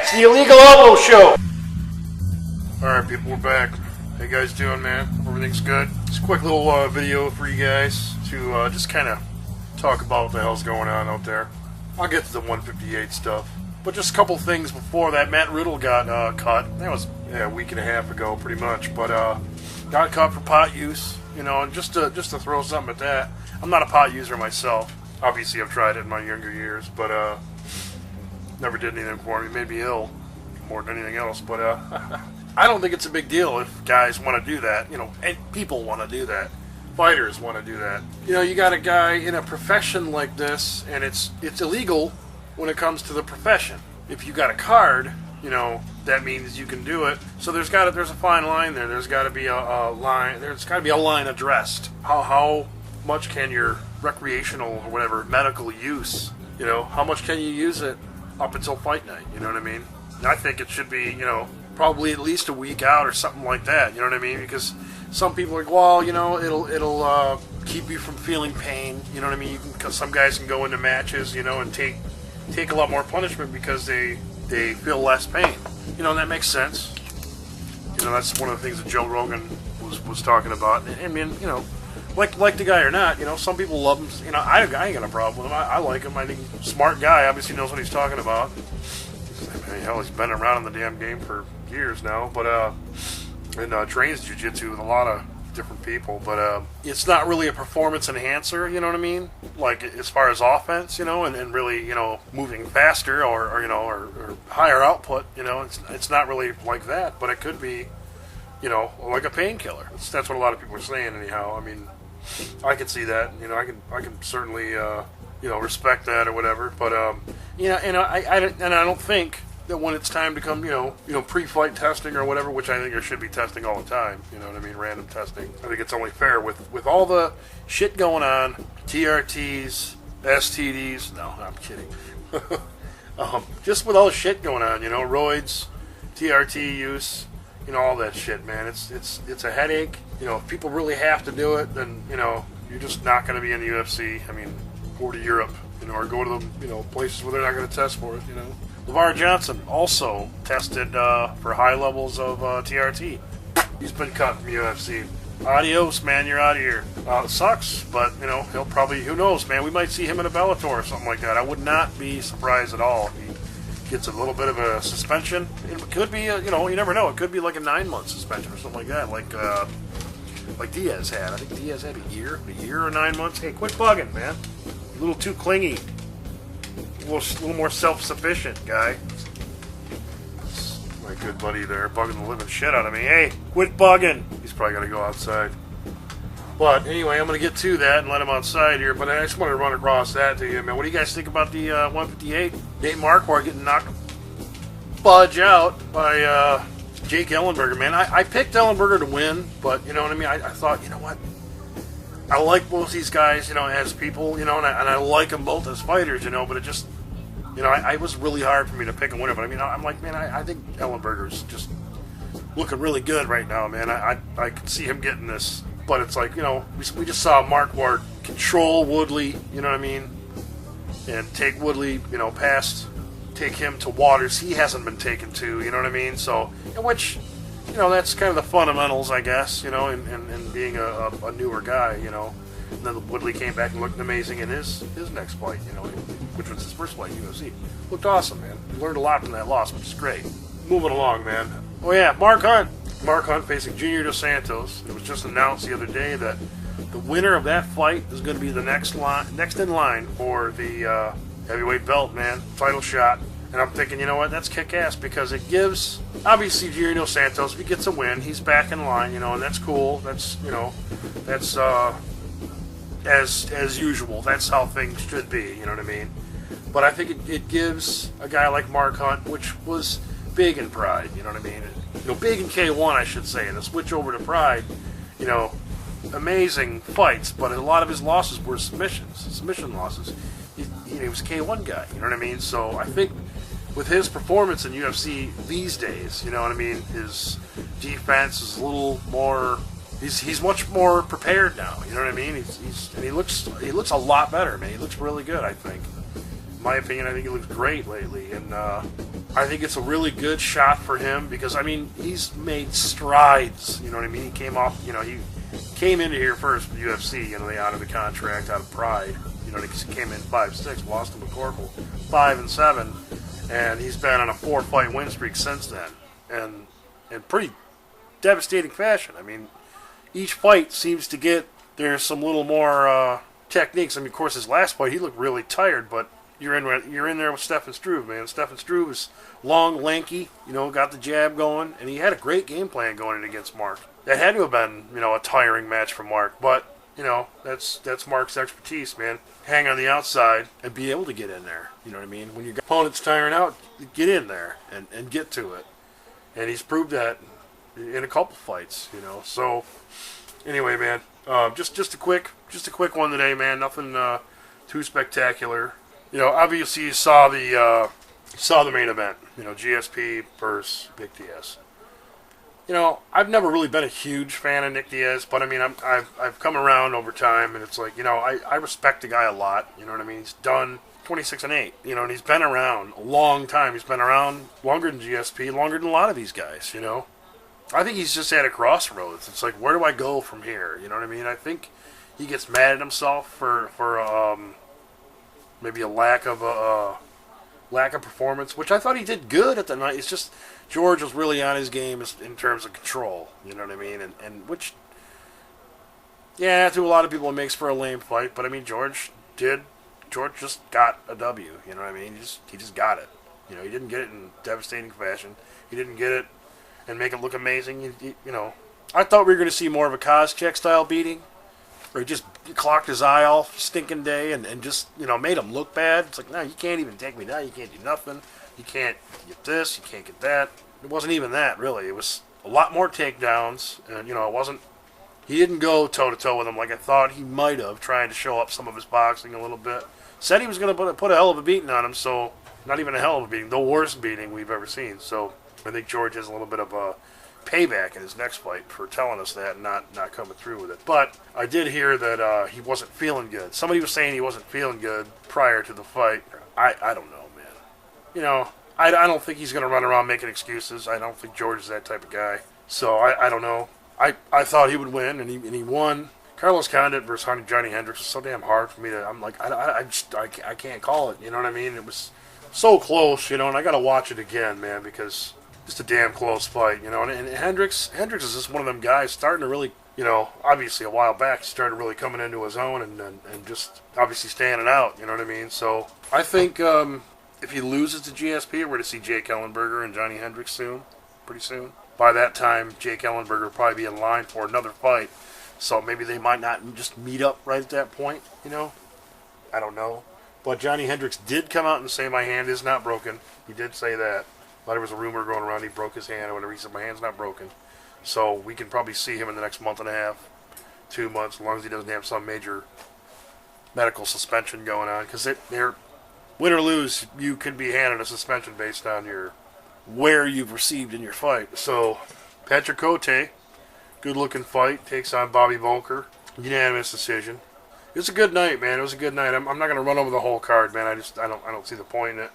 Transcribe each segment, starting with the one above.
It's the Illegal Elbow Show. Alright people, we're back. How you guys doing, man? Everything's good? Just a quick little video for you guys to just kind of talk about what the hell's going on out there. I'll get to the 158 stuff. But just a couple things before that. Matt Riddle got cut. That was a week and a half ago, pretty much. But got cut for pot use. You know, and just to throw something at that. I'm not a pot user myself. Obviously, I've tried it in my younger years, but never did anything for me. Made me ill more than anything else. But I don't think it's a big deal if guys want to do that. You know, and people want to do that. Fighters want to do that. You know, you got a guy in a profession like this, and it's illegal when it comes to the profession. If you got a card, you know, that means you can do it. So there's a fine line there. There's got to be a line. There's got to be a line addressed. How much can your recreational or whatever medical use? You know, how much can you use it up until fight night? You know what I mean? I think it should be, you know, probably at least a week out or something like that. You know what I mean? Because some people are like, well, you know, it'll keep you from feeling pain. You know what I mean? Because some guys can go into matches, you know, and take a lot more punishment because they feel less pain. You know, and that makes sense. You know, that's one of the things that Joe Rogan was talking about. I mean, you know, like the guy or not, you know, some people love him. You know, I ain't got a problem with him. I like him. I think he's a smart guy. Obviously knows what he's talking about. I mean, hell, he's been around in the damn game for years now. But and trains jiu-jitsu with a lot of different people. But it's not really a performance enhancer. You know what I mean? Like as far as offense, you know, and really, you know, moving faster or you know or higher output. You know, it's not really like that. But it could be, you know, like a painkiller. That's what a lot of people are saying. Anyhow, I mean, I can see that. You know, I can certainly you know, respect that or whatever. But you know, and I don't think that when it's time to come, you know, pre-fight testing or whatever, which I think there should be testing all the time. You know what I mean? Random testing. I think it's only fair with all the shit going on, TRTs, STDs. No, I'm kidding. Just with all the shit going on, you know, roids, TRT use, you know, all that shit, man. It's a headache. You know, if people really have to do it, then, you know, you're just not going to be in the UFC. I mean, go to Europe, you know, or go to the, you know, places where they're not going to test for it, you know. LeVar Johnson also tested for high levels of TRT. He's been cut from UFC. Adios, man, you're out of here. It sucks, but, you know, he'll probably, who knows, man, we might see him in a Bellator or something like that. I would not be surprised at all if he gets a little bit of a suspension. It could be, you know, you never know. It could be like a 9-month suspension or something like that, like Diaz had. I think Diaz had a year or 9 months. Hey, quit bugging, man. A little too clingy. A little more self-sufficient, guy. That's my good buddy there, bugging the living shit out of me. Hey, quit bugging. He's probably got to go outside. But anyway, I'm going to get to that and let him outside here. But I just want to run across that to you, man. What do you guys think about the 158? Nate Marquardt getting knocked fudge out by Jake Ellenberger, man. I picked Ellenberger to win, but you know what I mean? I thought, you know what? I like both these guys, you know, as people, you know, and I like them both as fighters, you know, but it just, you know, it was really hard for me to pick a winner. But I mean, I'm like, man, I think Ellenberger's just looking really good right now, man. I could see him getting this, but it's like, you know, we just saw Marquardt control Woodley, you know what I mean, and take Woodley, you know, take him to waters he hasn't been taken to, you know what I mean? So, which, you know, that's kind of the fundamentals, I guess, you know, in being a newer guy, you know. And then Woodley came back and looked amazing in his next fight, you know, which was his first fight in UFC. Looked awesome, man. Learned a lot from that loss, which is great. Moving along, man. Oh, yeah, Mark Hunt. Mark Hunt facing Junior Dos Santos. It was just announced the other day that the winner of that fight is going to be the next in line for the heavyweight belt, man. Title shot. And I'm thinking, you know what, that's kick-ass because it gives, obviously, Junior Dos Santos, if he gets a win, he's back in line, you know, and that's cool. That's, you know, that's as usual. That's how things should be, you know what I mean? But I think it gives a guy like Mark Hunt, which was big in Pride, you know what I mean? You know, big in K1, I should say, and the switch over to Pride, you know, amazing fights, but a lot of his losses were submission losses. He was a K1 guy, you know what I mean? So I think with his performance in UFC these days, you know what I mean, his defense is a little more. He's much more prepared now. You know what I mean? And he looks a lot better, man. He looks really good, I think. In my opinion, I think he looks great lately. And I think it's a really good shot for him because, I mean, he's made strides. You know what I mean? He came off, you know, he came into here first with UFC, you know, they honored the contract out of pride. You know, he came in 5-6, lost to McCorkle 5-7, and he's been on a 4-fight win streak since then, and in pretty devastating fashion. I mean, each fight seems to get, there's some little more techniques. I mean, of course, his last fight, he looked really tired, but you're in there with Stefan Struve, man. Stefan Struve is long, lanky, you know, got the jab going, and he had a great game plan going in against Mark. That had to have been, you know, a tiring match for Mark, but, you know, that's Mark's expertise, man. Hang on the outside and be able to get in there, you know what I mean? When your opponent's tiring out, get in there and get to it. And he's proved that in a couple fights, you know. So, anyway, man, just a quick one today, man. Nothing too spectacular. You know, obviously you saw the main event. You know, GSP versus Nick Diaz. You know, I've never really been a huge fan of Nick Diaz, but I mean, I've come around over time, and it's like, you know, I respect the guy a lot. You know what I mean? He's done 26-8. You know, and he's been around a long time. He's been around longer than GSP, longer than a lot of these guys. You know, I think he's just at a crossroads. It's like, where do I go from here? You know what I mean? I think he gets mad at himself for maybe a lack of performance, which I thought he did good at the night. It's just George was really on his game in terms of control. You know what I mean? And which, yeah, to a lot of people it makes for a lame fight, but I mean George just got a W. You know what I mean? He just got it. You know, he didn't get it in devastating fashion. He didn't get it and make it look amazing. You know, I thought we were going to see more of a Koscheck style beating, where he just clocked his eye all stinking day and just, you know, made him look bad. It's like, no, you can't even take me down. You can't do nothing. You can't get this. You can't get that. It wasn't even that, really. It was a lot more takedowns. And, you know, it wasn't, he didn't go toe-to-toe with him like I thought he might have, trying to show up some of his boxing a little bit. Said he was going to put a hell of a beating on him, so not even a hell of a beating, the worst beating we've ever seen. So I think George has a little bit of a payback in his next fight for telling us that and not coming through with it. But I did hear that he wasn't feeling good. Somebody was saying he wasn't feeling good prior to the fight. I don't know, man. You know, I don't think he's going to run around making excuses. I don't think George is that type of guy. So I don't know. I thought he would win, and he won. Carlos Condit versus Johnny Hendricks was so damn hard for me to. I'm like, I can't call it. You know what I mean? It was so close, you know, and I got to watch it again, man, because just a damn close fight, you know. And Hendricks is just one of them guys starting to really, you know, obviously a while back, he started really coming into his own and just obviously standing out, you know what I mean? So I think if he loses to GSP, we're going to see Jake Ellenberger and Johnny Hendricks pretty soon. By that time, Jake Ellenberger will probably be in line for another fight. So maybe they might not just meet up right at that point, you know? I don't know. But Johnny Hendricks did come out and say my hand is not broken. He did say that. But there was a rumor going around he broke his hand or whatever. He said my hand's not broken. So we can probably see him in the next month and a half, 2 months, as long as he doesn't have some major medical suspension going on. Because they're win or lose, you could be handed a suspension based on where you've received in your fight. So Patrick Cote, good-looking fight, takes on Bobby Volker. Unanimous decision. It was a good night, man. It was a good night. I'm not going to run over the whole card, man. I don't see the point in it.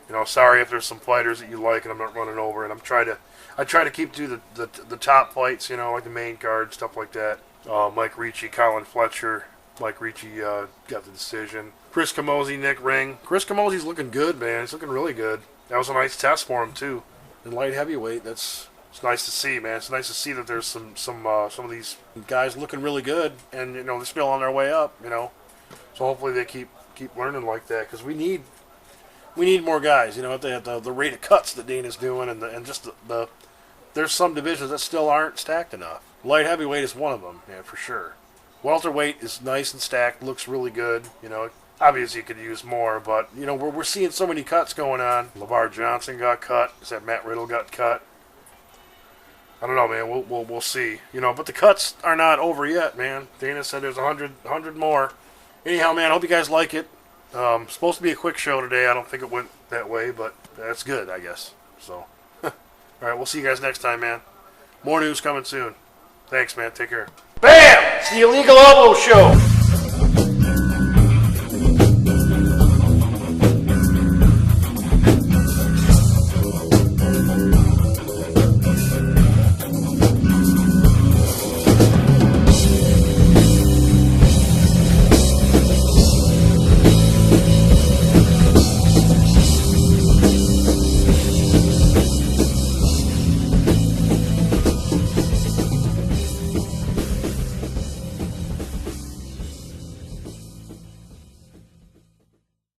You know, sorry if there's some fighters that you like and I'm not running over. And I try to keep to the top fights, you know, like the main card, stuff like that. Mike Ricci, Colin Fletcher. Mike Ricci got the decision. Chris Camozzi, Nick Ring. Chris Camozzi's looking good, man. He's looking really good. That was a nice test for him, too. In light heavyweight, it's nice to see, man. It's nice to see that there's some of these guys looking really good, and you know they're still on their way up, you know. So hopefully they keep learning like that, because we need more guys, you know. At the rate of cuts that Dana's doing, and just the there's some divisions that still aren't stacked enough. Light heavyweight is one of them, yeah, for sure. Welterweight is nice and stacked, looks really good, you know. Obviously, you could use more, but you know we're seeing so many cuts going on. LeVar Johnson got cut. Is that Matt Riddle got cut? I don't know, man. We'll see. You know, but the cuts are not over yet, man. Dana said there's 100 more. Anyhow, man, I hope you guys like it. Supposed to be a quick show today. I don't think it went that way, but that's good, I guess. So, all right, we'll see you guys next time, man. More news coming soon. Thanks, man. Take care. Bam! It's the Illegal Elbow Show.